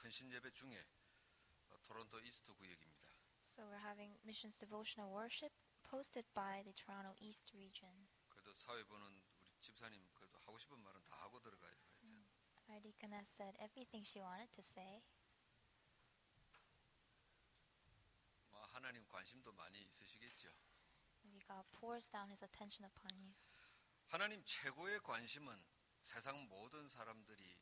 헌신 예배 중에 토론토 이스트 구역입니다. So we're having missions devotional worship posted by the Toronto East region. 그래도 사회부는 우리 집사님 그래도 하고 싶은 말은 다 하고 들어가야 돼요. Our deaconess said everything she wanted to say. 하나님 관심도 많이 있으시겠죠. Maybe God pours down His attention upon you. 하나님 최고의 관심은 세상 모든 사람들이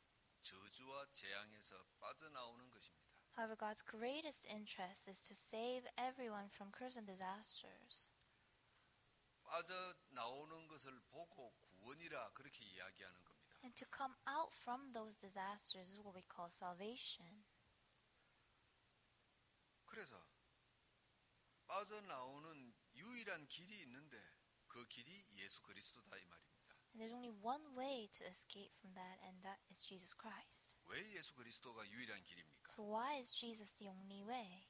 저주와 재앙에서 빠져나오는 것입니다. However, God's greatest interest is to save everyone from curse and disasters. 빠져나오는 것을 보고 구원이라 그렇게 이야기하는 겁니다. And to come out from those disasters is what we call salvation. 그래서 빠져나오는 유일한 길이 있는데 그 길이 예수 그리스도다 이 말입니다. And there's only one way to escape from that, and that is Jesus Christ. 왜 예수 그리스도가 유일한 길입니까? So why is Jesus the only way?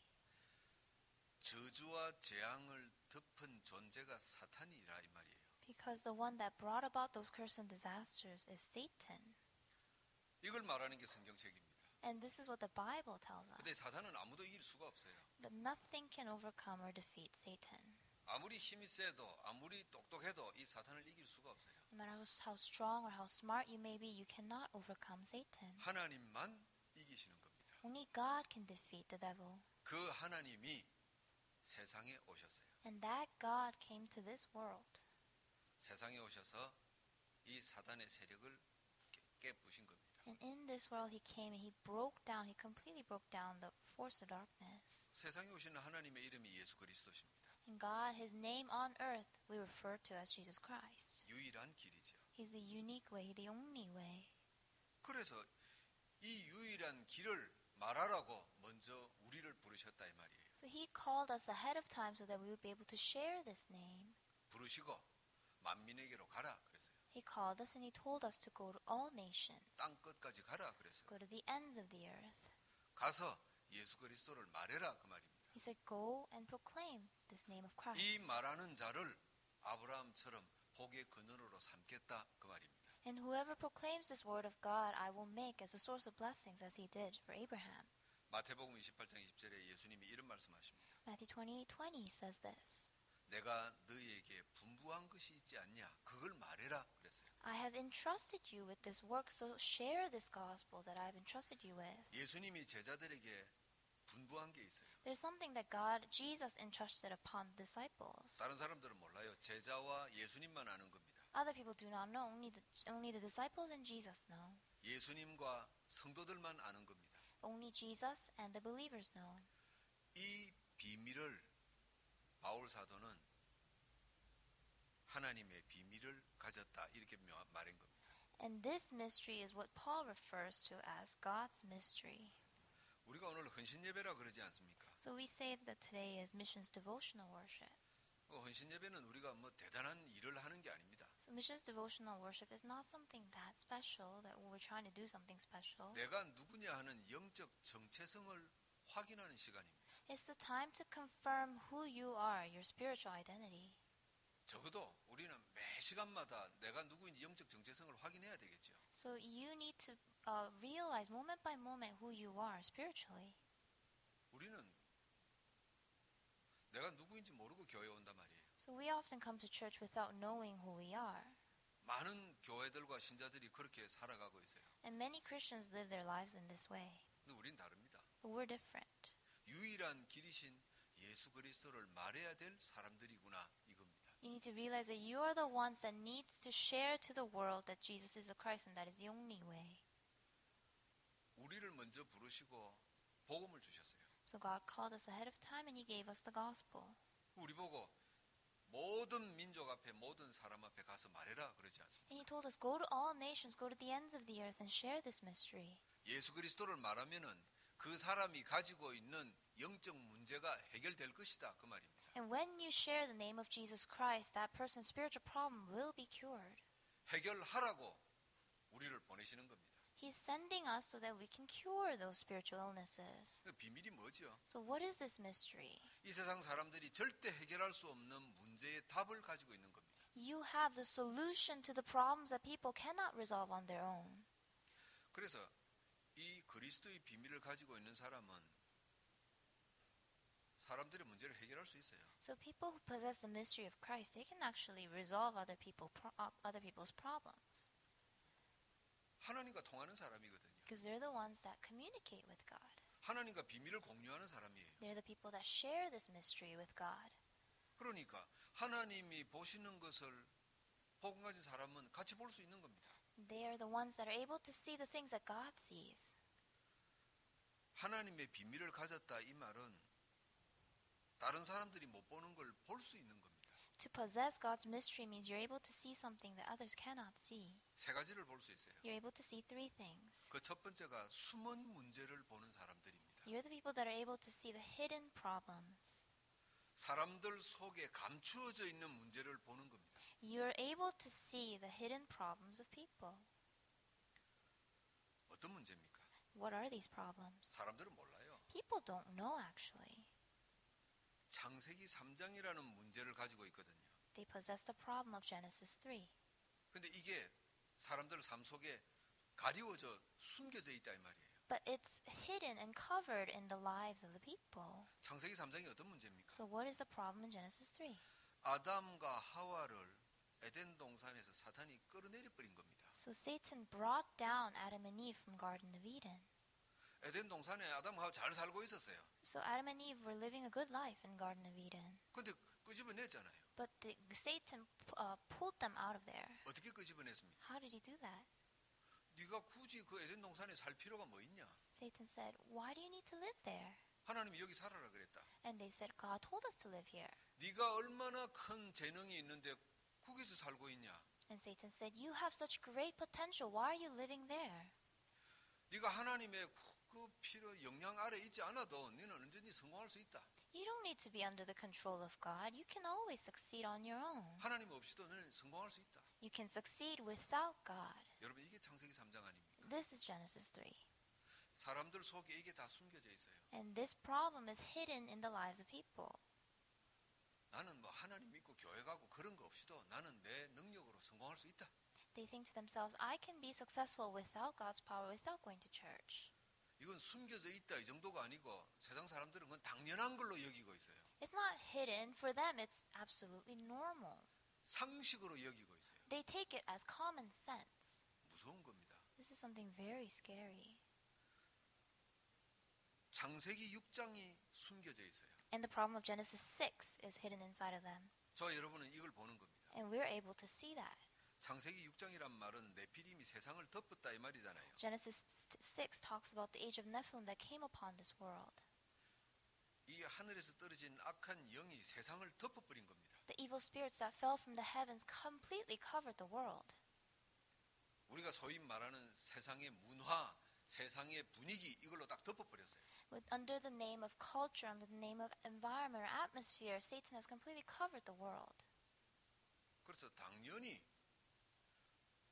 저주와 재앙을 덮은 존재가 사탄이라 이 말이에요. Because the one that brought about those curses and disasters is Satan. 이걸 말하는 게 성경책입니다. And this is what the Bible tells us. 근데 사탄은 아무도 이길 수가 없어요. But nothing can overcome or defeat Satan. 아무리 힘이 세도 아무리 똑똑해도 이 사탄을 이길 수가 없어요. No matter how strong or how smart you may be, you cannot overcome Satan. 하나님만 이기시는 겁니다. Only God can defeat the devil. 그 하나님이 세상에 오셨어요. And that God came to this world. 세상에 오셔서 이 사탄의 세력을 깨부신 겁니다. And in this world He came and He broke down, He completely broke down the force of darkness. 세상에 오시는 하나님의 이름이 예수 그리스도십니다. And God, His name on earth, we refer to as Jesus Christ. 유일한 길이죠. He's the unique way, the only way. 그래서 이 유일한 길을 말하라고 먼저 우리를 부르셨다 이 말이에요. So He called us ahead of time so that we would be able to share this name. 부르시고 만민에게로 가라 그랬어요. He called us and He told us to go to all nations. 땅 끝까지 가라 그랬어요. Go to the ends of the earth. 가서 예수 그리스도를 말해라 그 말입니다. He said, go and proclaim this name of 이 Christ. 말하는 자를 아브라함처럼 복의 근원으로 삼겠다 그 말입니다. And whoever proclaims this word of God, I will make as a source of blessings as He did for Abraham. 마태복음 28장 20절에 예수님이 이런 말씀하십니다. Matthew 20:20 says this. 내가 너희에게 분부한 것이 있지 않냐? 그걸 말해라 그랬어요. I have entrusted you with this work, so share this gospel that I have entrusted you with. 예수님이 제자들에게 분부한 게 있어요. There's something that Jesus entrusted upon the disciples. 다른 사람들은 몰라요. 제자와 예수님만 아는 겁니다. Other people do not know. Only the disciples and Jesus know. 예수님과 성도들만 아는 겁니다. Only Jesus and the believers know. 이 비밀을 바울 사도는 하나님의 비밀을 가졌다 이렇게 말한 겁니다. And this mystery is what Paul refers to as God's mystery. 우리가 오늘 헌신 예배라 그러지 않습니까? So we say that today is missions devotional worship. 헌신 예배는 우리가 뭐 대단한 일을 하는 게 아닙니다. So missions devotional worship is not something that special, that we're trying to do something special. 내가 누구냐 하는 영적 정체성을 확인하는 시간입니다. It's the time to confirm who you are, your spiritual identity. 적어도 우리는 매 시간마다 내가 누구인지 영적 정체성을 확인해야 되겠죠. So you need to realize moment by moment who you are spiritually. 우리는 내가 누구인지 모르고 교회에 온단 말이에요. So we often come to church without knowing who we are. 많은 교회들과 신자들이 그렇게 살아가고 있어요. And many Christians live their lives in this way. 근데 우린 다릅니다. But we're different. 유일한 길이신 예수 그리스도를 말해야 될 사람들이구나 이겁니다. You need to realize that you are the ones that needs to share to the world that Jesus is the Christ and that is the only way. 우리를 먼저 부르시고 복음을 주셨어요. So God called us ahead of time and He gave us the gospel. 우리 보고 모든 민족 앞에 모든 사람 앞에 가서 말해라 그러지 않습니까? And He told us, go to all nations, go to the ends of the earth and share this mystery. 예수 그리스도를 말하면은 그 사람이 가지고 있는 영적 문제가 해결될 것이다 그 말입니다. And when you share the name of Jesus Christ, that person's spiritual problem will be cured. 해결하라고 우리를 보내시는 겁니다. He's sending us so that we can cure those spiritual illnesses. 그 비밀이 뭐죠? So what is this mystery? 이 세상 사람들이 절대 해결할 수 없는 문제의 답을 가지고 있는 겁니다. You have the solution to the problems that people cannot resolve on their own. 그래서 이 그리스도의 비밀을 가지고 있는 사람은 사람들의 문제를 해결할 수 있어요. So people who possess the mystery of Christ, they can actually resolve other people's problems 하나님과 통하는 사람이거든요. because they're the ones that communicate with God. 하나님과 비밀을 공유하는 사람이에요. They're the people that share this mystery with God. 그러니까 하나님이 보시는 것을 복음 가진 사람은 같이 볼 수 있는 겁니다. They are the ones that are able to see the things that God sees. 하나님의 비밀을 가졌다 이 말은 다른 사람들이 못 보는 걸 볼 수 있는 겁니다. To possess God's mystery means you're able to see something that others cannot see. 세 가지를 볼 수 있어요. You're able to see three things. 그 첫 번째가 숨은 문제를 보는 사람들입니다. You're the people that are able to see the hidden problems. 사람들 속에 감추어져 있는 문제를 보는 겁니다. You're able to see the hidden problems of people. 어떤 문제입니까? What are these problems? 사람들은 몰라요. People don't know actually. 창세기 3장이라는 문제를 가지고 있거든요. They possess the problem of Genesis 3. 근데 이게 사람들 삶 속에 가리워져 숨겨져 있다 이 말이에요. But it's hidden and covered in the lives of the people. 창세기 3장이 어떤 문제입니까? So what is the problem in Genesis 3? 아담과 하와를 에덴 동산에서 사탄이 끌어내려 버린 겁니다. So Satan brought down Adam and Eve from Garden of Eden. 에덴 동산에 아담과 하와 잘 살고 있었어요. So Adam and Eve were living a good life in Garden of Eden. 근데 끄집어냈잖아요. But Satan pulled them out of there. 어떻게 끄집어냈습니까? How did he do that? 네가 굳이 그 에덴 동산에 살 필요가 뭐 있냐? Satan said, "Why do you need to live there?" 하나님이 여기 살아라 그랬다. And they said, "God told us to live here." 네가 얼마나 큰 재능이 있는데 거기서 살고 있냐? And Satan said, "You have such great potential. Why are you living there?" 네가 하나님의 그 필요 영향 아래 있지 않아도 너는 언제든지 성공할 수 있다. You don't need to be under the control of God. You can always succeed on your own. 하나님 없이도 너는 성공할 수 있다. You can succeed without God. 여러분 이게 창세기 3장 아닙니까? This is Genesis 3. 사람들 속에 이게 다 숨겨져 있어요. And this problem is hidden in the lives of people. 나는 뭐 하나님 믿고 교회 가고 그런 거 없이도 나는 내 능력으로 성공할 수 있다. They think to themselves, I can be successful without God's power, without going to church. 이건 숨겨져 있다 이 정도가 아니고 세상 사람들은 그건 당연한 걸로 여기고 있어요. It's not hidden. For them, it's absolutely normal. 상식으로 여기고 있어요. They take it as common sense. 무서운 겁니다. This is something very scary. 창세기 6장이 숨겨져 있어요. And the problem of Genesis 6 is hidden inside of them. 저와 여러분은 이걸 보는 겁니다. And we're able to see that. 창세기 6장이란 말은 네피림이 세상을 덮었다 이 말이잖아요. Genesis 6 talks about the age of Nephilim that came upon this world. 이 하늘에서 떨어진 악한 영이 세상을 덮어버린 겁니다. The evil spirits that fell from the heavens completely covered the world. 우리가 소위 말하는 세상의 문화, 세상의 분위기 이걸로 딱 덮어버렸어요. Under the name of culture, under the name of environment or atmosphere, Satan has completely covered the world. 그래서 당연히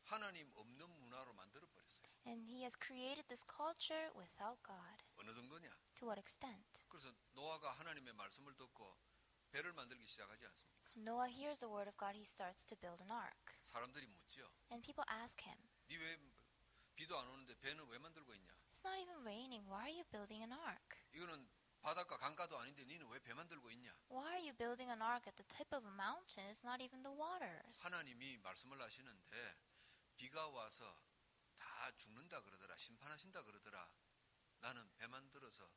하나님 없는 문화로 만들어버렸어요. And he has created this culture without God. 어느 정도냐? To what extent? 그래서 노아가 하나님의 말씀을 듣고 배를 만들기 시작하지 않습니까? So Noah hears the word of God, he starts to build an ark. 사람들이 묻지요. And people ask him, 네 왜 비도 안 오는데 배는 왜 만들고 있냐? It's not even raining, why are you building an ark? 이거는 바닷가 강가도 아닌데 너는 왜 배 만들고 있냐? Why are you building an ark at the tip of a mountain? It's not even the waters. 하나님이 말씀을 하시는데 비가 와서 다 죽는다 그러더라. 심판하신다 그러더라. 나는 배 만들어서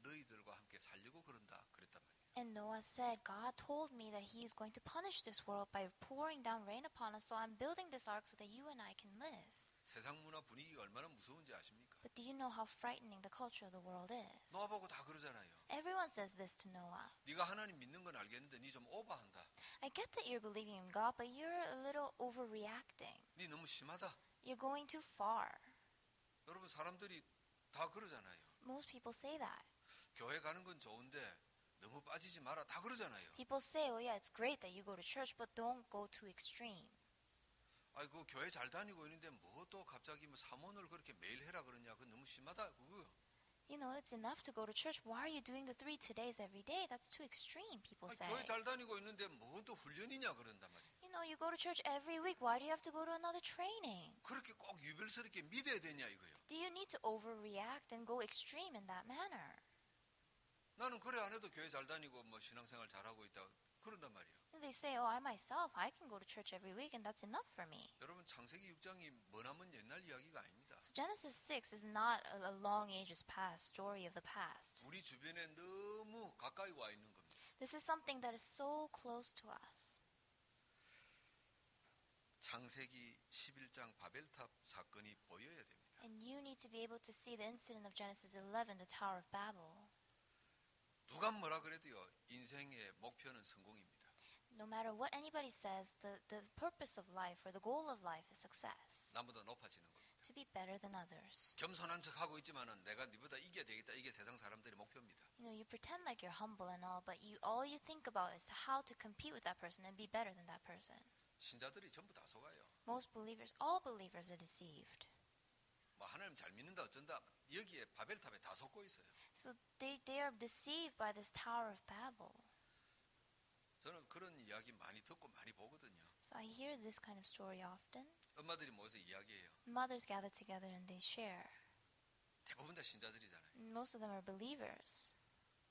너희들과 함께 살려고 그런다 그랬단 말이에요. And Noah said, God told me that he is going to punish this world by pouring down rain upon us, so I'm building this ark so that you and I can live. 세상 문화 분위기가 얼마나 무서운지 아십니까? But do you know how frightening the culture of the world is? 노아 보고 다 그러잖아요. Everyone says this to Noah. 네가 하나님 믿는 건 알겠는데 네 좀 오버한다. I get that you're believing in God, but you're a little overreacting. 네 너무 심하다. You're going too far. 여러분 사람들이 다 그러잖아요. Most people say that. 교회 가는 건 좋은데 너무 빠지지 마라. 다 그러잖아요. People say, oh yeah, it's great that you go to church, but don't go too extreme. 아이고 교회 잘 다니고 있는데 뭐 또 갑자기 뭐 사모를 그렇게 매일 해라 그러냐? 그건 너무 심하다. 그거. You know, it's enough to go to church. Why are you doing the 3 todays every day? That's too extreme, people say. 교회 잘 다니고 있는데 뭐 또 훈련이냐 그런단 말이에요. You You go to church every week. Why do you have to go to another training? 그렇게 꼭 유별스럽게 믿어야 되냐 이거예요. Do you need to overreact and go extreme in that manner? 나는 그래 안 해도 교회 잘 다니고 뭐 신앙생활 잘하고 있다 그런단 말이에요. And they say, I myself, I can go to church every week and that's enough for me. 여러분 창세기 6장이 머나먼 옛날 이야기가 아닙니다. So Genesis 6 is not a long ages past story of the past. 우리 주변에 너무 가까이 와 있는 겁니다. This is something that is so close to us. 창세기 11장 바벨탑 사건이 보여야 됩니다. And you need to be able to see the incident of Genesis 11, the Tower of Babel. 누가 뭐라 그래도요. 인생의 목표는 성공입니다. No matter what anybody says, the purpose of life or the goal of life is success. 남보다 높아지는 겁니다. To be better than others. 겸손한 척하고 있지만은 내가 네보다 이겨야 되겠다. 이게 세상 사람들의 목표입니다. You pretend like you're humble and all, but all you think about is how to compete with that person and be better than that person. 신자들이 전부 다 속아요. Most believers, all believers are deceived. 뭐 하나님 잘 믿는다 어쩐다 여기에 바벨탑에 다 속고 있어요. So they are deceived by this Tower of Babel. 저는 그런 이야기 많이 듣고 많이 보거든요. So I hear this kind of story often. 엄마들이 모여서 이야기해요. Mothers gather together and they share. 대부분 다 신자들이잖아요. Most of them are believers.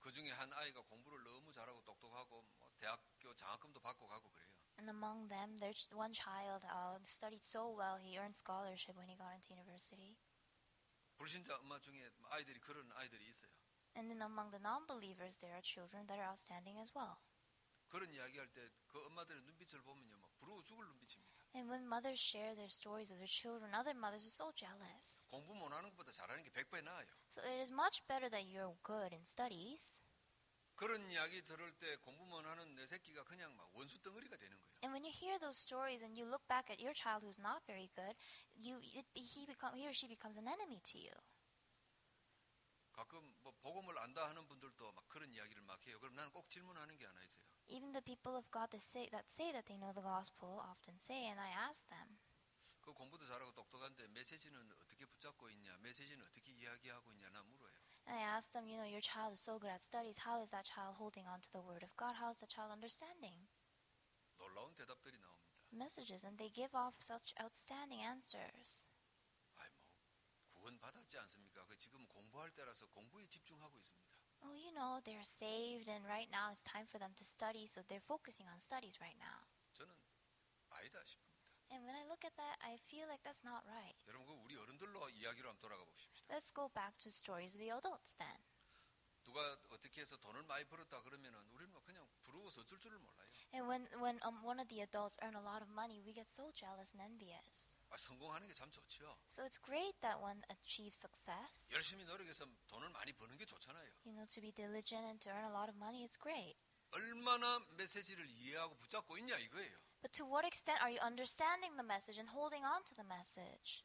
그 중에 한 아이가 공부를 너무 잘하고 똑똑하고 뭐 대학교 장학금도 받고 가고 그래요. And among them, there's one child studied so well he earned scholarship when he got into university. 불신자 엄마 중에 아이들이 그런 아이들이 있어요. And then among the non-believers, there are children that are outstanding as well. 그런 이야기할 때 그 엄마들의 눈빛을 보면요, 막 부러워 죽을 눈빛입니다. And when mothers share their stories of their children, other mothers are so jealous. 공부 못하는 것보다 잘하는 게 100배 나아요. So it is much better that you're good in studies. 그런 이야기 들을 때 공부 못하는 내 새끼가 그냥 막 원수 덩어리가 되는 거예요. And when you hear those stories and you look back at your child who's not very good, he or she becomes an enemy to you. 가끔 뭐 복음을 안다 하는 분들도 막 그런 이야기를 막 해요. 그럼 나는 꼭 질문하는 게 하나 있어요. Even the people of God that say that they know the gospel often say, and I ask them, 그 공부도 잘하고 똑똑한데 메시지는 어떻게 붙잡고 있냐, 메시지는 어떻게 이야기하고 있냐 나 물어요. and I ask them, your child is so good at studies. How is that child holding on to the word of God? How is that child understanding 놀라운 대답들이 나옵니다. messages? And they give off such outstanding answers. 아이 뭐 구원 받았지 않습니까? 그 지금 공부할 때라서 공부에 집중하고 있습니다. Oh, they're saved, and right now it's time for them to study, so they're focusing on studies right now. 저는 아니다 싶습니다. And when I look at that, I feel like that's not right. 여러분 그 우리 어른들로 이야기로 한번 돌아가 봅시다. Let's go back to stories of the adults then. 누가 어떻게 해서 돈을 많이 벌었다 그러면은 우리는 뭐 그냥 부러워서 어쩔 줄을 몰라요. And when one of the adults earn a lot of money, we get so jealous and envious. 아, 성공하는 게 참 좋죠. So it's great that one achieves success. 열심히 노력해서 돈을 많이 버는 게 좋잖아요. To be diligent and to earn a lot of money, it's great. 얼마나 메시지를 이해하고 붙잡고 있냐 이거예요. But to what extent are you understanding the message and holding on to the message?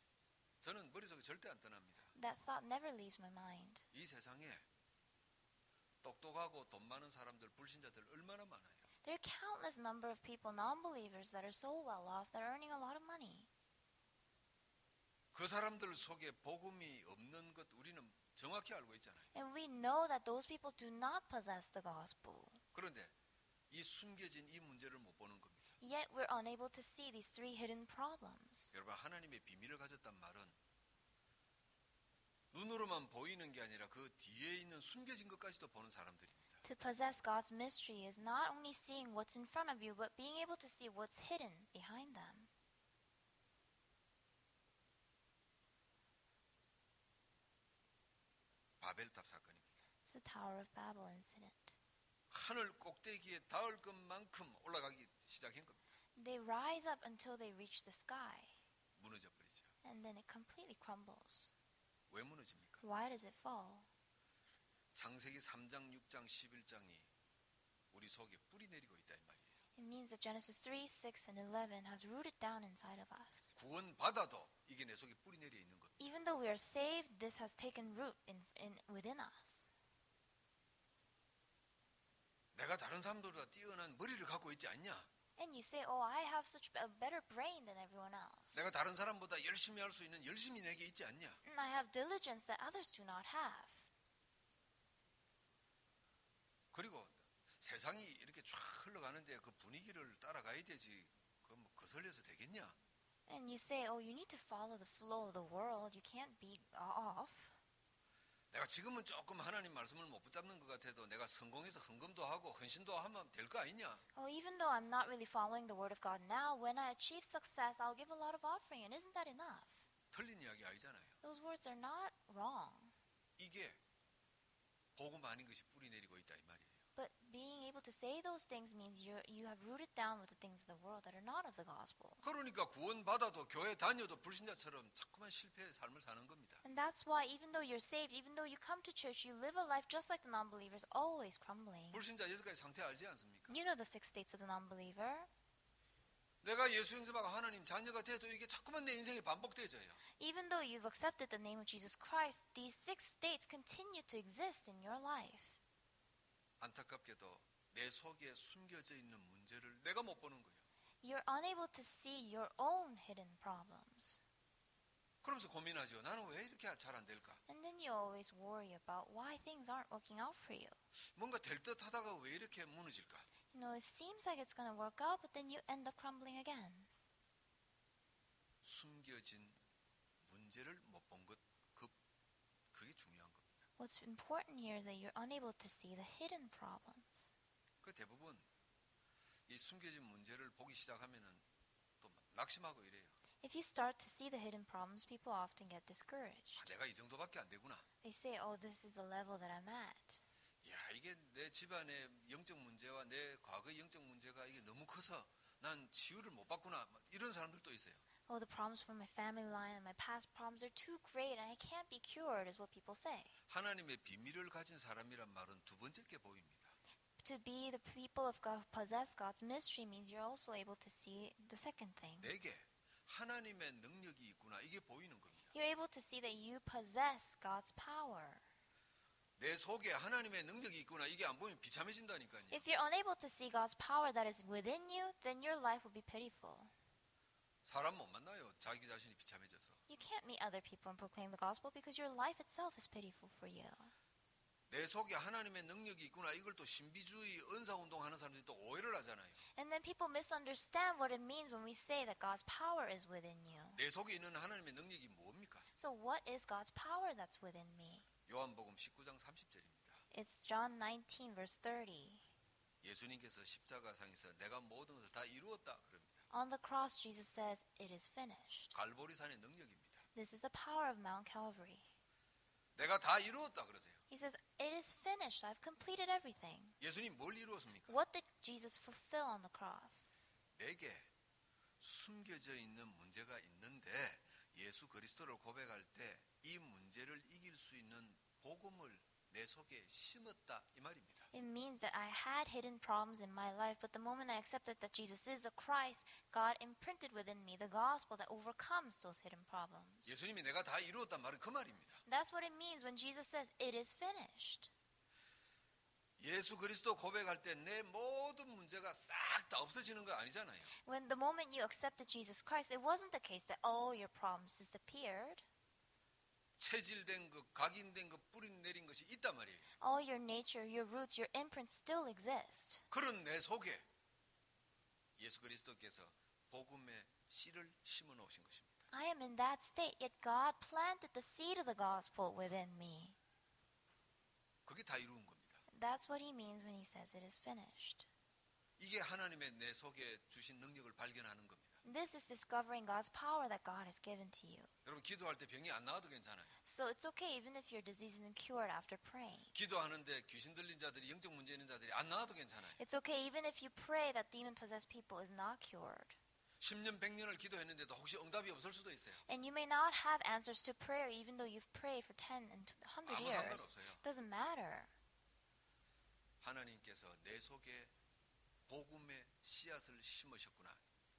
저는 머릿속에 절대 안 떠납니다. That thought never leaves my mind. 이 세상에 똑똑하고 돈 많은 사람들, 불신자들 얼마나 많아요. There are countless number of people, non-believers, that are so well off that are earning a lot of money. 그 사람들 속에 복음이 없는 것 우리는 정확히 알고 있잖아요. And we know that those people do not possess the gospel. 그런데 이 숨겨진 이 문제를 못 보는 겁니다. Yet we're unable to see these three hidden problems. 여러분 하나님의 비밀을 가졌단 말은 눈으로만 보이는 게 아니라 그 뒤에 있는 숨겨진 것까지도 보는 사람들입니다. To possess God's mystery is not only seeing what's in front of you, but being able to see what's hidden behind them. 바벨탑 사건입니다. It's the Tower of Babel incident. 하늘 꼭대기에 닿을 것만큼 올라가기 시작한 겁니다. They rise up until they reach the sky, 무너져 버리죠. and then it completely crumbles. 왜 무너집니까? Why does it fall? 창세기 3장, 6장, 11장이 우리 속에 뿌리 내리고 있다 이 말이에요. It means that Genesis 3, 6, and 11 has rooted down inside of us. 구원 받아도 이게 내 속에 뿌리 내려 있는 겁니다. Even though we are saved, this has taken root within us. 내가 다른 사람들보다 뛰어난 머리를 갖고 있지 않냐? And you say, I have such a better brain than everyone else. 내가 다른 사람보다 열심히 할 수 있는 열심히 내게 있지 않냐? And I have diligence that others do not have. 그리고 세상이 이렇게 쫙 흘러가는데 그 분위기를 따라가야 되지. 그 거슬려서 되겠냐? And you say, oh, you need to follow the flow of the world. You can't be off. 내가 지금은 조금 하나님 말씀을 못 붙잡는 것 같아도 내가 성공해서 헌금도 하고 헌신도 하면 될 거 아니냐? Oh, even though I'm not really following the word of God now, when I achieve success, I'll give a lot of offering. And isn't that enough? 틀린 이야기 아니잖아요. Those words are not wrong. 이게 복음 아닌 것이 뿌리 내리고 있다 이 말이에요. But being able to say those things means you have rooted down with the things of the world that are not of the gospel. 그러니까 구원받아도 교회 다녀도 불신자처럼 자꾸만 실패의 삶을 사는 겁니다. And that's why even though you're saved, even though you come to church, you live a life just like the non-believers, always crumbling. 불신자 6가지 상태 알지 않습니까? You know the 6 states of the non-believer. 내가 예수 영접하고 하나님 자녀가 돼도 이게 자꾸만 내 인생에 반복되져요. Even though you've accepted the name of Jesus Christ, these 6 states continue to exist in your life. 안타깝게도 내 속에 숨겨져 있는 문제를 내가 못 보는 거예요. You're unable to see your own hidden problems. 그러면서 고민하죠. 나는 왜 이렇게 잘 안 될까? And then you always worry about why things aren't working out for you. 뭔가 될 듯 하다가 왜 이렇게 무너질까? You know, it seems like it's going to work out, but then you end up crumbling again. 숨겨진 문제를 못 본 것, 그게 중요한 겁니다. What's important here is that you're unable to see the hidden problems. 그 대부분 이 숨겨진 문제를 보기 시작하면은 또 낙심하고 이래요. If you start to see the hidden problems, people often get discouraged. 아, 내가 이 정도밖에 안 되구나. They say, oh, this is the level that I'm at. 야, 이게 내 집안의 영적 문제와 내 과거의 영적 문제가 이게 너무 커서 난 치유를 못 받구나. 이런 사람들도 있어요. Oh, the problems from my family line and my past problems are too great and I can't be cured, is what people say. 하나님의 비밀을 가진 사람이란 말은 두 번째 게 보입니다. To be the people of God who possess God's mystery means you're also able to see the second thing. 내게 하나님의 능력이 있구나. 이게 보이는 겁니다. You're able to see that you possess God's power. 내 속에 하나님의 능력이 있구나. 이게 안 보이면 비참해진다니까요. If you're unable to see God's power that is within you, then your life will be pitiful. 사람 못 만나요. 자기 자신이 비참해져서. You can't meet other people and proclaim the gospel because your life itself is pitiful for you. 내 속에 하나님의 능력이 있구나. 이걸 또 신비주의 은사운동 하는 사람들이 또 오해를 하잖아요. And then people misunderstand what it means when we say that God's power is within you. 내 속에 있는 하나님의 능력이 뭡니까? So what is God's power that's within me? 요한복음 19장 30절입니다. It's John 19 verse 30. 예수님께서 십자가상에서 내가 모든 것을 다 이루었다 그럽니다. On the cross, Jesus says, it is finished. 갈보리산의 능력입니다. This is the power of Mount Calvary. 내가 다 이루었다 그러세요. He says, it is finished. I've completed everything. 예수님 뭘 이루었습니까? What did Jesus fulfill on the cross? 내게 숨겨져 있는 문제가 있는데 예수 그리스도를 고백할 때 이 문제를 이길 수 있는 복음을 내 속에 심었다 이 말입니다. It means that I had hidden problems in my life, but the moment I accepted that Jesus is the Christ, God imprinted within me the gospel that overcomes those hidden problems. 예수님이 내가 다 이루었단 말은 그 말입니다. That's what it means when Jesus says, it is finished. 예수 그리스도 고백할 때 내 모든 문제가 싹 다 없어지는 거 아니잖아요. When the moment you accepted Jesus Christ, it wasn't the case that all your problems disappeared. 체질된 것, 각인된 것, 뿌리 내린 것이 있단 말이에요. All your nature, your roots, your imprints still exist. 그런 내 속에 예수 그리스도께서 복음의 씨를 심어 놓으신 것입니다. I am in that state, yet God planted the seed of the gospel within me. 그게 다 이루은 겁니다. That's what he means when he says it is finished. 이게 하나님의 내 속에 주신 능력을 발견하는 겁니다. This is discovering God's power that God has given to you. 여러분 기도할 때 병이 안 나와도 괜찮아요. So it's okay even if your disease isn't cured after praying. 기도하는데 귀신 들린 자들이 영적 문제 있는 자들이 안 나와도 괜찮아요. It's okay even if you pray that demon-possessed people is not cured. 10년 100년을 기도했는데도 혹시 응답이 없을 수도 있어요. And you may not have answers to prayer even though you've prayed for 10 and 100 아무 years. 상관없어요. Doesn't matter. 하나님께서 내 속에 복음의 씨앗을 심으셨구나.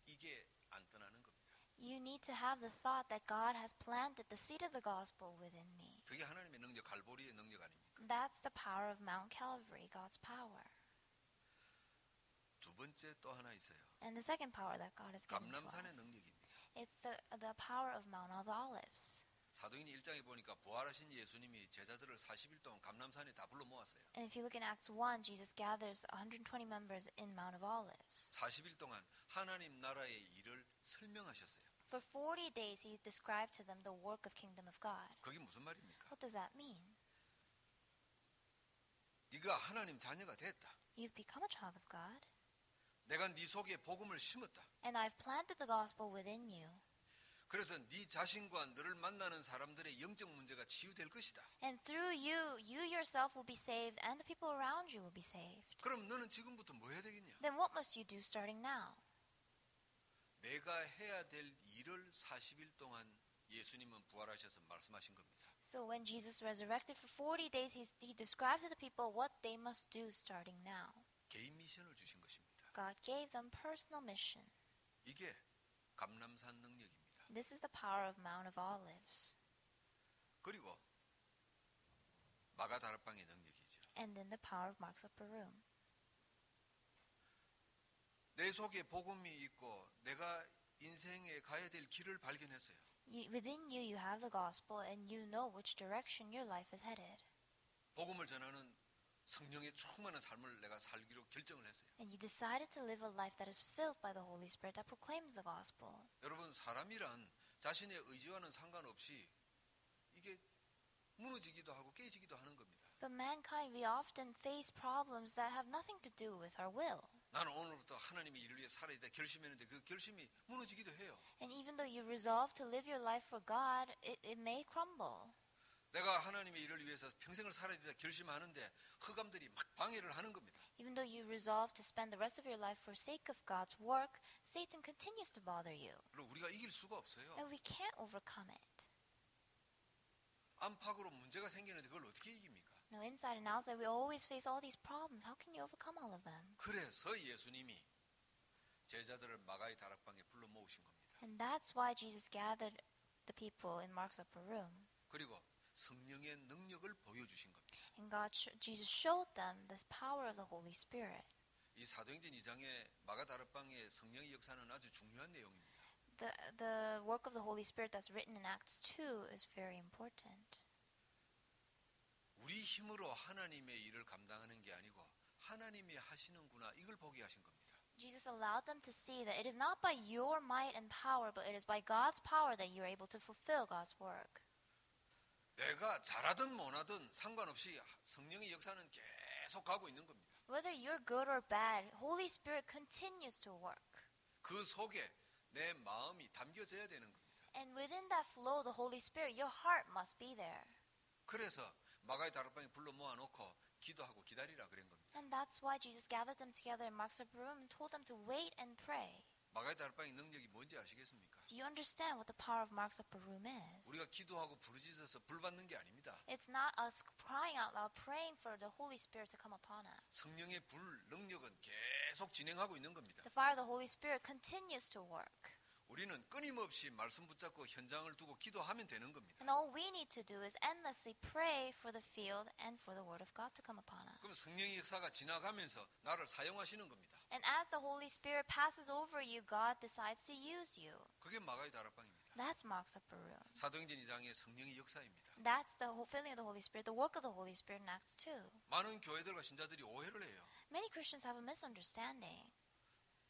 이게 안 떠나는 겁니다. You need to have the thought that God has planted the seed of the gospel within me. 그게 하나님의 능력, 갈보리의 능력 아닙니까? That's the power of Mount Calvary, God's power. 두 번째 또 하나 있어요. And the second power that God has given to 감람산의 us, 능력입니다. it's the power of Mount of Olives. 사도행전 1장에 보니까 부활하신 예수님이 제자들을 40일 동안 감람산에 다 불러 모았어요. And if you look in Acts 1, Jesus gathers 120 members in Mount of Olives. 40일 동안 하나님 나라의 일을 설명하셨어요. For 40 days, he described to them the work of kingdom of God. 그게 무슨 말입니까? What does that mean? 네가 하나님 자녀가 됐다. You've become a child of God, 내가 네 속에 복음을 심었다. and I've planted the gospel within you. 그래서 네 자신과 너를 만나는 사람들의 영적 문제가 치유될 것이다. And through you, you yourself will be saved, and the people around you will be saved. 그럼 너는 지금부터 뭐 해야 되겠냐? Then what must you do starting now? 내가 해야 될 일을 40일 동안 예수님은 부활하셔서 말씀하신 겁니다. So when Jesus resurrected for 40 days, he described to the people what they must do starting now. 개인 미션을 주신 것입니다. God gave them personal mission. 이게 감람산 능력입니다. This is the power of Mount of Olives. 그리고 마가다락방의 능력이죠. And then the power of Mark's Upper Room. 내 속에 복음이 있고 내가 인생에 가야 될 길을 발견했어요. Within you, you have the gospel, and you know which direction your life is headed. 복음을 전하는 성령의 충만한 삶을 내가 살기로 결정을 했어요. And you decided to live a life that is filled by the Holy Spirit that proclaims the gospel. 여러분, 사람이란 자신의 의지와는 상관없이 이게 무너지기도 하고 깨지기도 하는 겁니다. But mankind, we often face problems that have nothing to do with our will. 나는 오늘부터 하나님의 일을 위해 살아야 돼 결심했는데 그 결심이 무너지기도 해요. And even though you resolve to live your life for God, it may crumble. 내가 하나님의 일을 위해서 평생을 살아야 된다 결심하는데 흑암들이 막 방해를 하는 겁니다. Even though you resolve to spend the rest of your life for sake of God's work, Satan continues to bother you. 그리고 우리가 이길 수가 없어요. And we can't overcome it. 안팎으로 문제가 생기는데 그걸 어떻게 이깁니까? No, inside and outside, we always face all these problems. How can you overcome all of them? 그래서 예수님이 제자들을 마가의 다락방에 불러 모으신 겁니다. And that's why Jesus gathered the people in Mark's upper room. 그리고 성령의 능력을 보여주신 겁니다. And Jesus showed them the power of the Holy Spirit. 이 사도행전 2장의 마가 다락방의 성령의 역사는 아주 중요한 내용입니다. The work of the Holy Spirit that's written in Acts 2 is very important. 우리 힘으로 하나님의 일을 감당하는 게 아니고 하나님이 하시는구나 이걸 보게 하신 겁니다. Jesus allowed them to see that it is not by your might and power, but it is by God's power that you're able to fulfill God's work. 내가 잘하든 못하든 상관없이 성령의 역사는 계속 가고 있는 겁니다. Whether you're good or bad, Holy Spirit continues to work. 그 속에 내 마음이 담겨져야 되는 겁니다. And within that flow, the Holy Spirit, your heart must be there. 그래서 마가의 다락방에 불러 모아놓고 기도하고 기다리라 그런 겁니다. And that's why Jesus gathered them together in Mark's upper room and told them to wait and pray. 마가의 다락방의 능력이 뭔지 아시겠습니까? Do you understand what the power of Mark's upper room is? 우리가 기도하고 부르짖어서 불 받는 게 아닙니다. It's not us crying out loud, praying for the Holy Spirit to come upon us. 성령의 불 능력은 계속 진행하고 있는 겁니다. The fire of the Holy Spirit continues to work. 우리는 끊임없이 말씀 붙잡고 현장을 두고 기도하면 되는 겁니다. And all we need to do is endlessly pray for the field and for the word of God to come upon 그럼 us. 성령의 역사가 지나가면서 나를 사용하시는 겁니다. And as the Holy Spirit passes over you, God decides to use you. 그게 마가의 다락방입니다. That's Mark's upper room. 사도행전 2장의 성령의 역사입니다. That's the filling of the Holy Spirit, the work of the Holy Spirit in Acts 2. 많은 교회들과 신자들이 오해를 해요. Many Christians have a misunderstanding.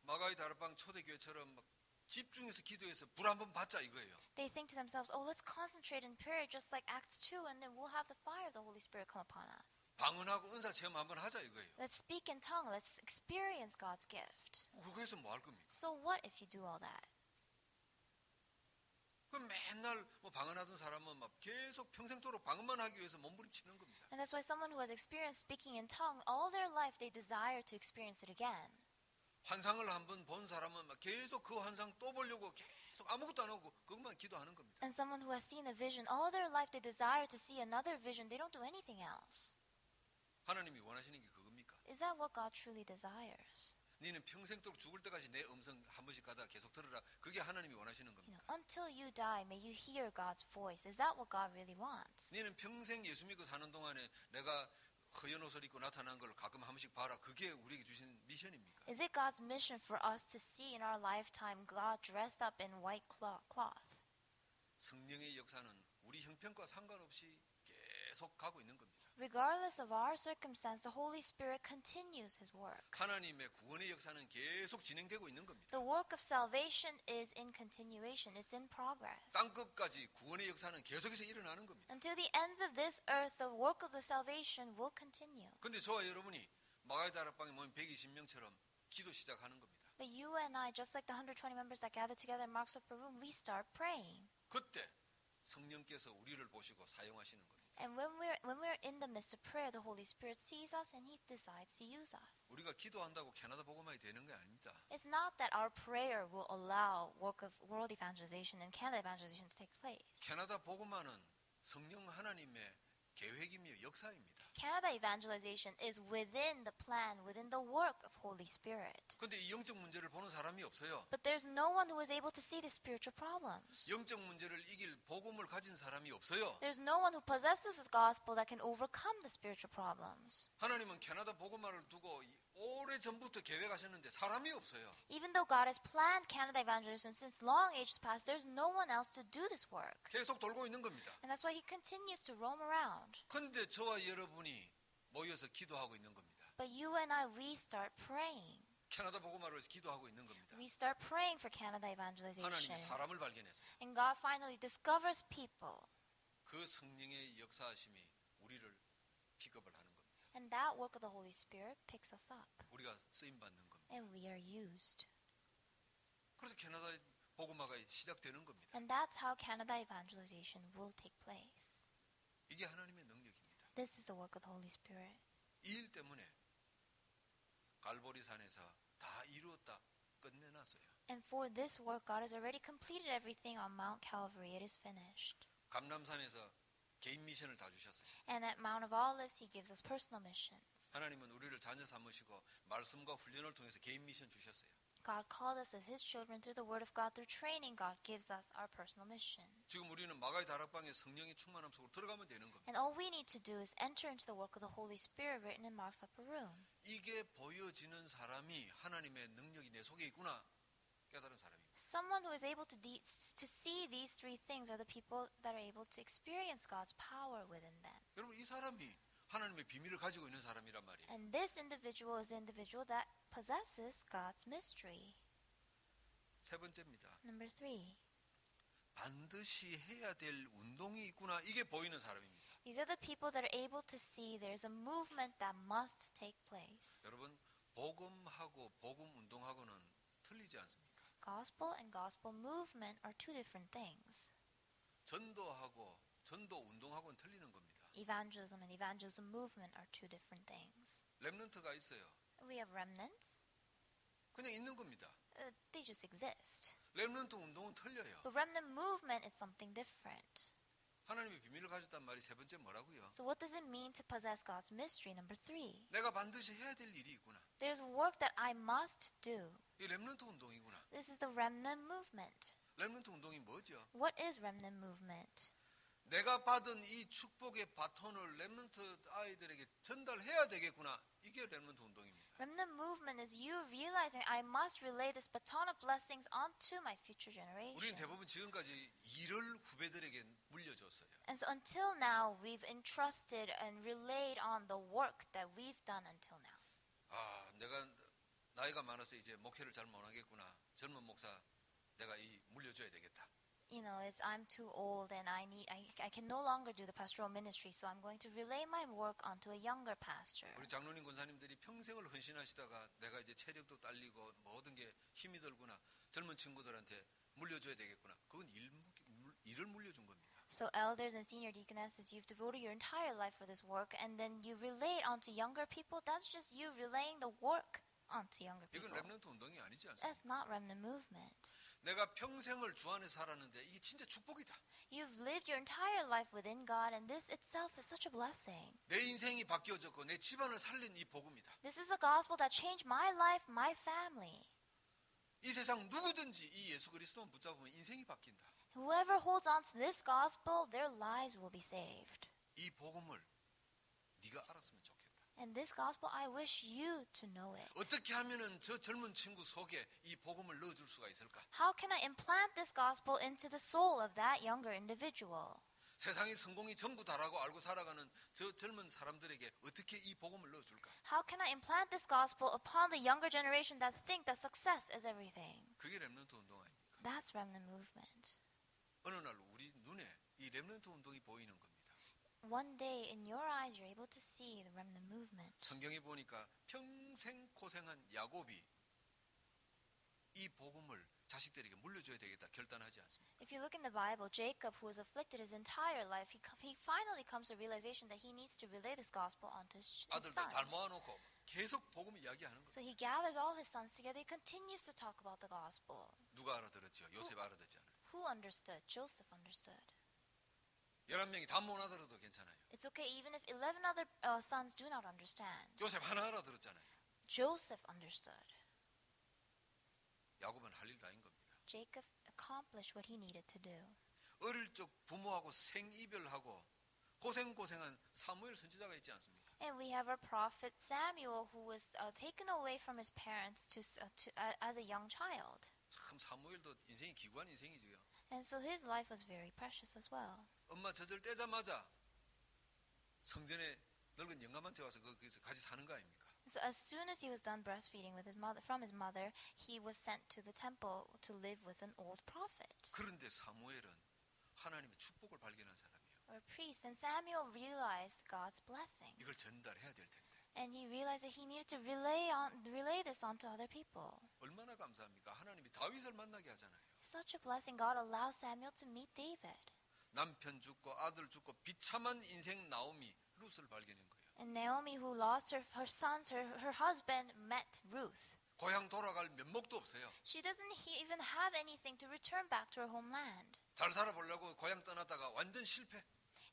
마가의 다락방 초대교회처럼 막 집중해서 기도해서 불 한번 받자 이거예요. They think to themselves, oh, let's concentrate in prayer just like Acts 2, and then we'll have the fire of the Holy Spirit come upon us. 방언하고 은사 체험 한번 하자 이거예요. Let's speak in tongue. Let's experience God's gift. 그거에서 뭐 할 겁니까? So what if you do all that? 그럼 맨날 뭐 방언하던 사람은 막 계속 평생도록 방언만 하기 위해서 몸부림치는 겁니다. And that's why someone who has experienced speaking in tongue all their life, they desire to experience it again. 환상을 한번 본 사람은 막 계속 그 환상 또 보려고 계속 아무것도 안 하고 그것만 기도하는 겁니다. And someone who has seen a vision all their life, they desire to see another vision. They don't do anything else. 하나님이 원하시는 게 그겁니까? Is that what God truly desires? 너는 평생도록 죽을 때까지 내 음성 한 번씩 가다 계속 들으라. 그게 하나님이 원하시는 You know, 겁니까? until you die, may you hear God's voice. Is that what God really wants? 너는 평생 예수 믿고 사는 동안에 내가 허연 옷을 입고 나타난 걸 가끔 한 번씩 봐라. 그게 우리에게 주신 미션입니까? Is it God's mission for us to see in our lifetime God dressed up in white cloth? 성령의 역사는 우리 형편과 상관없이 계속 가고 있는 겁니다. Regardless of our circumstance, the Holy Spirit continues His work. 하나님의 구원의 역사는 계속 진행되고 있는 겁니다. The work of salvation is in continuation. It's in progress. 땅끝까지 구원의 역사는 계속해서 일어나는 겁니다. Until the ends of this earth, the work of the salvation will continue. 그런데 저와 여러분이 마가의 다락방에 모인 120명처럼 기도 시작하는 겁니다. But you and I, just like the 120 members that gather together in Mark's upper room, we start praying. 그때 성령께서 우리를 보시고 사용하시는 겁니다. And when we're in the midst of prayer, the Holy Spirit sees us and He decides to use us. 우리가 기도한다고 캐나다 복음화이 되는 게 아닙니다. It's not that our prayer will allow work of world evangelization and Canada evangelization to take place. 캐나다 복음화는 성령 하나님의 계획이며 역사입니다. Canada evangelization is within the plan, within the work of Holy Spirit. 그런데 이 영적 문제를 보는 사람이 없어요. But there's no one who is able to see the spiritual problems. 영적 문제를 이길 복음을 가진 사람이 없어요. There's no one who possesses this gospel that can overcome the spiritual problems. 하나님은 캐나다 복음화를 두고 오래 전부터 계획하셨는데 사람이 없어요. Even though God has planned Canada evangelism since long ages past, there's no one else to do this work. 계속 돌고 있는 겁니다. And that's why He continues to roam around. 그런데 저와 여러분이 모여서 기도하고 있는 겁니다. But you and I, we start praying. 캐나다 복음화를 위해서 기도하고 있는 겁니다. We start praying for Canada evangelization. 하나님이 사람을 발견했어요. And God finally discovers people. 그 성령의 역사하심이 우리를 픽업을 하는 겁니다. And that work of the Holy Spirit picks us up. 우리가 쓰임 받는 겁니다. And we are used. 그래서 캐나다 복음화가 시작되는 겁니다. And that's how Canada evangelization will take place. 이게 하나님의 능력입니다. This is the work of the Holy Spirit. 이 일 때문에 갈보리산에서 다 이루었다 끝내놨어요. And for this work, God has already completed everything on Mount Calvary. It is finished. 감람산에서 개인 미션을 다 주셨어요. And at Mount of Olives, He gives us personal missions. 하나님은 우리를 자녀 삼으시고 말씀과 훈련을 통해서 개인 미션 주셨어요. God called us as His children through the Word of God. Through training, God gives us our personal mission. 지금 우리는 마가의 다락방에 성령의 충만함 속으로 들어가면 되는 겁니다. And all we need to do is enter into the work of the Holy Spirit written in Mark's upper room. 이게 보여지는 사람이 하나님의 능력이 내 속에 있구나 깨달은 사람입니다. Someone who is able to see these three things are the people that are able to experience God's power within them. 여러분 이 사람이 하나님의 비밀을 가지고 있는 사람이란 말이에요. And this individual is the individual that possesses God's mystery. 세 번째입니다. Number 3. 반드시 해야 될 운동이 있구나 이게 보이는 사람입니다. These are the people that are able to see there's a movement that must take place. 여러분 복음하고 복음 운동하고는 틀리지 않습니까? Gospel and gospel movement are two different things. 전도하고 전도 운동하고는 틀리는 겁니다. Evangelism and evangelism movement are two different things. 렘넌트가 있어요. We have remnants. 그냥 있는 겁니다. They just exist. 렘넌트 운동은 틀려요. But remnant movement is something different. 하나님의 비밀을 가졌단 말이 세 번째 뭐라고요? So what does it mean to possess God's mystery? Number 3. 내가 반드시 해야 될 일이 있구나. There's work that I must do. 이 렘넌트 운동이구나. This is the remnant movement. 렘넌트 운동이 뭐죠? What is remnant movement? 내가 받은 이 축복의 바톤을 렘넌트 아이들에게 전달해야 되겠구나. 이게 렘넌트 운동입니다. Remnant movement is you realizing I must relay this baton of blessings onto my future 우리는 generation. 대부분 지금까지 일을 후배들에게 물려줬어요. And so until now, we've entrusted and relayed on the work that we've done until now. 아, 내가 나이가 많아서 이제 목회를 잘 못하겠구나. 젊은 목사 내가 이 물려줘야 되겠다. You know, it's I'm too old and I can no longer do the pastoral ministry, so I'm going to relay my work onto a younger pastor. 우리 장로님 권사님들이 평생을 헌신하시다가 내가 이제 체력도 딸리고 모든 게 힘이 들구나. 젊은 친구들한테 물려줘야 되겠구나. 그건 일을 물려준 겁니다. So elders and senior deaconesses, you've devoted your entire life for this work, and then you relay it onto younger people. That's just you relaying the work onto younger 이건 people. 렘넌트 운동이 아니지 않습니까? That's not remnant movement. 내가 평생을 주 안에 살았는데 이게 진짜 축복이다. You've lived your entire life within God, and this itself is such a blessing. 내 인생이 바뀌어졌고 내 집안을 살린 이 복음이다. This is a gospel that changed my life, my family. 이 세상 누구든지 이 예수 그리스도만 붙잡으면 인생이 바뀐다. Whoever holds on to this gospel, their lives will be saved. 이 복음을 네가 알았으면 좋겠다. And this gospel, I wish you to know it. 어떻게 하면은 저 젊은 친구 속에 이 복음을 넣어줄 수가 있을까? How can I implant this gospel into the soul of that younger individual? 세상이 성공이 전부다라고 알고 살아가는 저 젊은 사람들에게 어떻게 이 복음을 넣어줄까? How can I implant this gospel upon the younger generation that think that success is everything? 그게 렘넌트 운동 아닙니까? That's remnant movement. 어느 날 우리 눈에 이 렘넌트 운동이 보이는 겁니다. One day in your eyes you're able to see the remnant movement. 성경에 보니까 평생 고생한 야곱이 이 복음을 자식들에게 물려줘야 되겠다 결단하지 않습니다. If you look in the Bible, Jacob, who was afflicted his entire life, he finally comes to realization that he needs to relay this gospel onto his 아들들 sons. 다 모아놓고 계속 복음 이야기하는 거예요. So he gathers all his sons together. He continues to talk about the gospel. 누가 알아들었죠? 요셉 알아듣지 않아요. Who understood? Joseph understood. 11명이 다 못 알아들어도 괜찮아요. It's okay even if 11 other sons do not understand. 요셉 하나 알아들었잖아요. Joseph understood. 야곱은 할 일 다인 겁니다. Jacob accomplished what he needed to do. 어릴 적 부모하고 생이별하고 고생한 사무엘 선지자가 있지 않습니까? And we have our prophet Samuel, who was taken away from his parents as a young child. 참 사무엘도 인생이 기구한 인생이지요. And so his life was very precious as well. 엄마 젖을 떼자마자 성전에 늙은 영감한테 와서 거기서 같이 사는 거 아닙니까? So as soon as he was done breastfeeding with his mother, from his mother, he was sent to the temple to live with an old prophet 그런데 사무엘은 하나님의 축복을 발견한 사람이에요. or priest. And Samuel realized God's blessings. 이걸 전달해야 될 텐데 And he realized that he needed to relay this onto other people. 얼마나 감사합니까? 하나님이 다윗을 만나게 하잖아요. Such a blessing. God allows Samuel to meet David. 남편 죽고 아들 죽고 비참한 인생 나오미 룻을 발견한 거예요. And Naomi, who lost her sons, her husband, met Ruth. 고향 돌아갈 면목도 없어요. She doesn't even have anything to return back to her homeland. 잘 살아보려고 고향 떠났다가 완전 실패.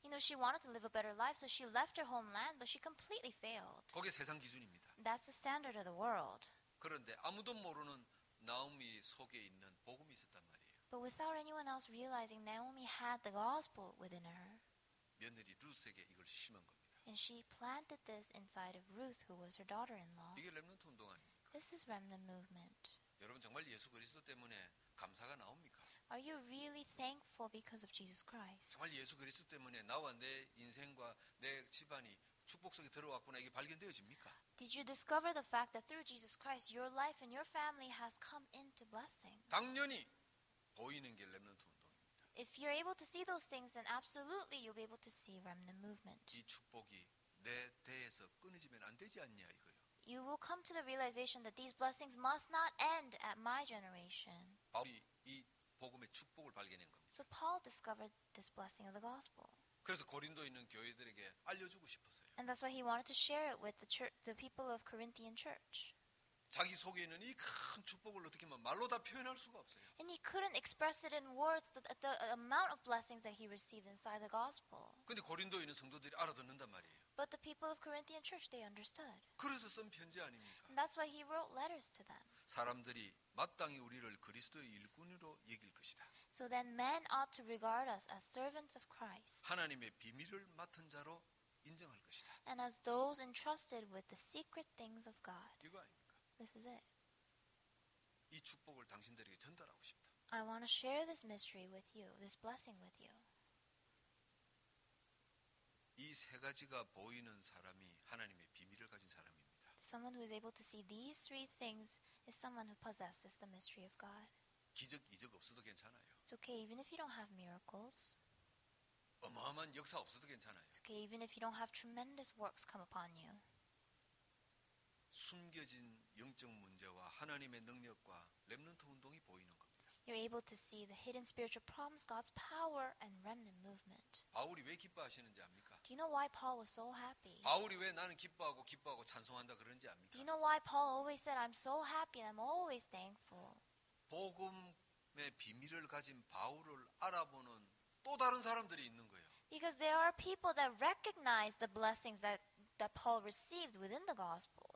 You know, she wanted to live a better life, so she left her homeland, but she completely failed. 그게 세상 기준입니다. That's the standard of the world. 그런데 아무도 모르는 나오미 속에 있는 복음이 있었단 말이에요. But without anyone else realizing, Naomi had the gospel within her. 며느리 룻에게 이걸 심은 겁니다. And she planted this inside of Ruth, who was her daughter-in-law. 이게 렘넌트 운동 아닙니까? This is remnant movement. 여러분 정말 예수 그리스도 때문에 감사가 나옵니까? Are you really thankful because of Jesus Christ? 정말 예수 그리스도 때문에 나와 내 인생과 내 집안이 축복 속에 들어왔구나 이게 발견되어집니까? Did you discover the fact that through Jesus Christ, your life and your family has come into blessing? 당연히 보이는 게 렘넌트 운동입니다. If you're able to see those things, then absolutely you'll be able to see remnant movement. 이 축복이 내 대에서 끊어지면 안 되지 않냐 이거예요. You will come to the realization that these blessings must not end at my generation. 바울이 이 복음의 축복을 발견한 겁니다. So Paul discovered this blessing of the gospel. 그래서 고린도에 있는 교회들에게 알려주고 싶었어요. And that's why he wanted to share it with the people of Corinthian church. 자기 속에 있는 이 큰 축복을 어떻게 말로 다 표현할 수가 없어요. And he couldn't express it in words, the amount of blessings that he received inside the gospel. 근데 고린도에 있는 성도들이 알아듣는단 말이에요. But the people of Corinthian church, they understood. 그래서 쓴 편지 아닙니까? And that's why he wrote letters to them. 사람들이 마땅히 우리를 그리스도의 일꾼으로 여길 것이다. So then men ought to regard us as servants of Christ, 하나님의 비밀을 맡은 자로 인정할 것이다. and as those entrusted with the secret things of God. 이거 아닙니까? This is it. 이 축복을 당신들에게 전달하고 싶다. I want to share this mystery with you, this blessing with you. 이 세 가지가 보이는 사람이 하나님의 비밀을 가진 사람입니다. Someone who is able to see these three things is someone who possesses the mystery of God. 기적, 이적 없어도 괜찮아요. It's okay even if you don't have miracles. 어마어마한 역사 없어도 괜찮아요. It's okay even if you don't have tremendous works come upon you. 숨겨진 영적 문제와 하나님의 능력과 렘넌트 운동이 보이는 겁니다. You're able to see the hidden spiritual problems, God's power, and remnant movement. 바울이 왜 기뻐하시는지 압니까? Do you know why Paul was so happy? 바울이 왜 나는 기뻐하고 찬송한다 그런지 Do 압니까? you know why Paul always said, I'm so happy and I'm always thankful? 복음의 비밀을 가진 바울을 알아보는 또 다른 사람들이 있는 거예요. Because there are people that recognize the blessings that Paul received within the gospel.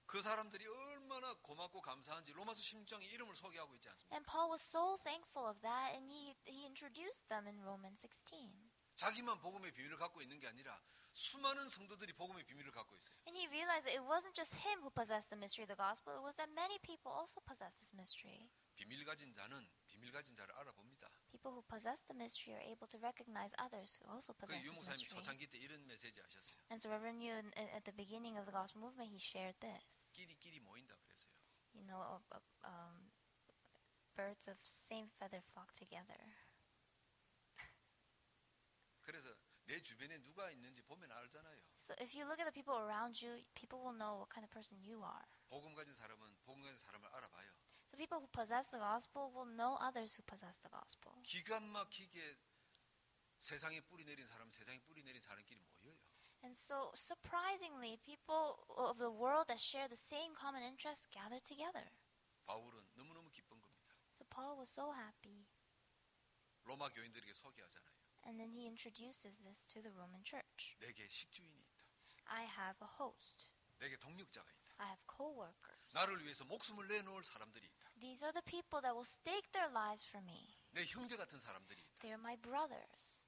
그 사람들이 얼마나 고맙고 감사한지 로마서 16장에 이름을 소개하고 있지 않습니까? And Paul was so thankful of that, and he introduced them in Romans 16. 자기만 복음의 비밀을 갖고 있는 게 아니라 수많은 성도들이 복음의 비밀을 갖고 있어요. And he realized that it wasn't just him who possessed the mystery of the gospel, it was that many people also possessed this mystery. 비밀 가진 자는 비밀 가진 자를 알아봅니다. People who possess the mystery are able to recognize others who also 그 possess this 유목사님이 mystery. 초창기 때 이런 메시지 하셨어요. And so Reverend Yu, at the beginning of the gospel movement, he shared this. 끼리끼리 모인다 그랬어요. You know, birds of same feather flock together. 그래서 내 주변에 누가 있는지 보면 알잖아요. So if you look at the people around you, people will know what kind of person you are. 복음 가진 사람은 복음 가진 사람을 알아봐요. So people who possess the gospel will know others who possess the gospel. 기가 막히게 세상에 뿌리 내린 사람, 세상에 뿌리 내린 사람끼리 모여요. And so surprisingly, people of the world that share the same common interests gather together. 바울은 너무너무 기쁜 겁니다. So Paul was so happy. 로마 교인들에게 소개하잖아요. And then he introduces this to the Roman church. 내게 식주인이 있다. I have a host. 내게 동력자가 있다. I have co-workers. 나를 위해서 목숨을 내놓을 사람들이 있다. These are the people that will stake their lives for me. 내 형제 같은 사람들이 있다. They are my brothers.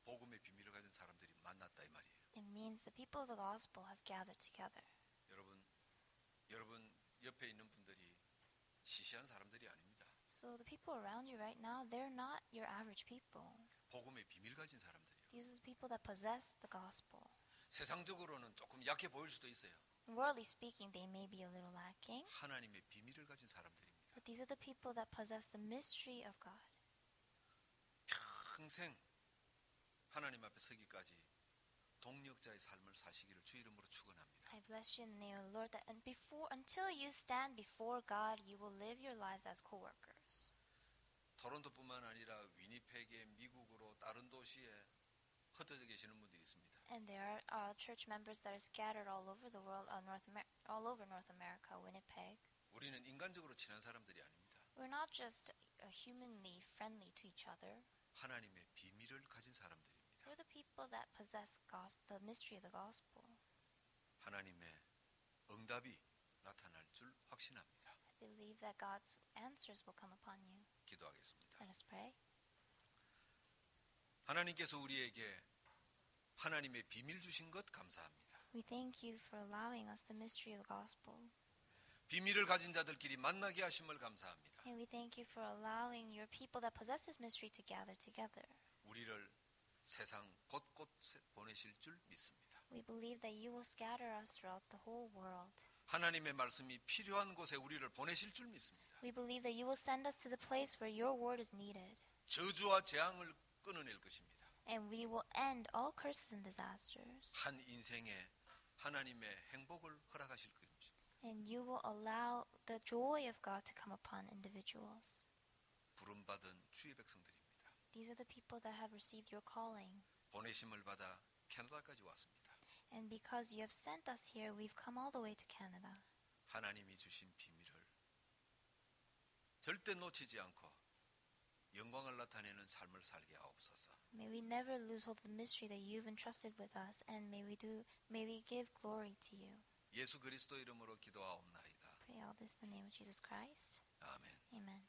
복음의 비밀을 가진 사람들이 만났다 이 말이에요. It means the people of the gospel have gathered together. 여러분 옆에 있는 분들이 시시한 사람들이 아닙니다. So the people around you right now, they're not your average people. 복음의 비밀 가진 사람들이에요. These are the people that possess the gospel. 세상적으로는 조금 약해 보일 수도 있어요. Worldly speaking, they may be a little lacking, 하나님의 비밀을 가진 사람들입니다. but these are the people that possess the mystery of God. 평생 하나님 앞에 서기까지 동력자의 삶을 사시기를 주 이름으로 축원합니다. I bless you in the name of the Lord that until you stand before God, you will live your lives as co-workers. 토론토뿐만 아니라 위니펙에 미국으로 다른 도시에 흩어져 계시는 분들이 있습니다. And there are church members that are scattered all over the world, all over North America, Winnipeg. 우리는 인간적으로 친한 사람들이 아닙니다. We're not just humanly friendly to each other. 하나님의 비밀을 가진 사람들입니다. We're the people that possess the mystery of the gospel. 하나님의 응답이 나타날 줄 확신합니다. I believe that God's answers will come upon you. 기도하겠습니다. Let us pray. 하나님께서 우리에게 하나님의 비밀 주신 것 감사합니다. We thank you for allowing us the mystery of the gospel. 비밀을 가진 자들끼리 만나게 하심을 감사합니다. And we thank you for allowing your people that possess this mystery to gather together. 우리를 세상 곳곳에 보내실 줄 믿습니다. We believe that you will scatter us throughout the whole world. 하나님의 말씀이 필요한 곳에 우리를 보내실 줄 믿습니다. We believe that you will send us to the place where your word is needed. 저주와 재앙을 끊어낼 것입니다. And we will end all curses and disasters. 한 인생에 하나님의 행복을 허락하실 것입니다. And you will allow the joy of God to come upon individuals. 부름받은 주의 백성들입니다. These are the people that have received your calling. 보내심을 받아 캐나다까지 왔습니다. And because you have sent us here, we've come all the way to Canada. 하나님이 주신 비밀을 절대 놓치지 않고 영광을 나타내는 삶을 살게 하옵소서. May we never lose hold of the mystery that you've entrusted with us, and may we give glory to you. 예수 그리스도 이름으로 기도하옵나이다. Pray all this in the name of Jesus Christ. 아멘. Amen.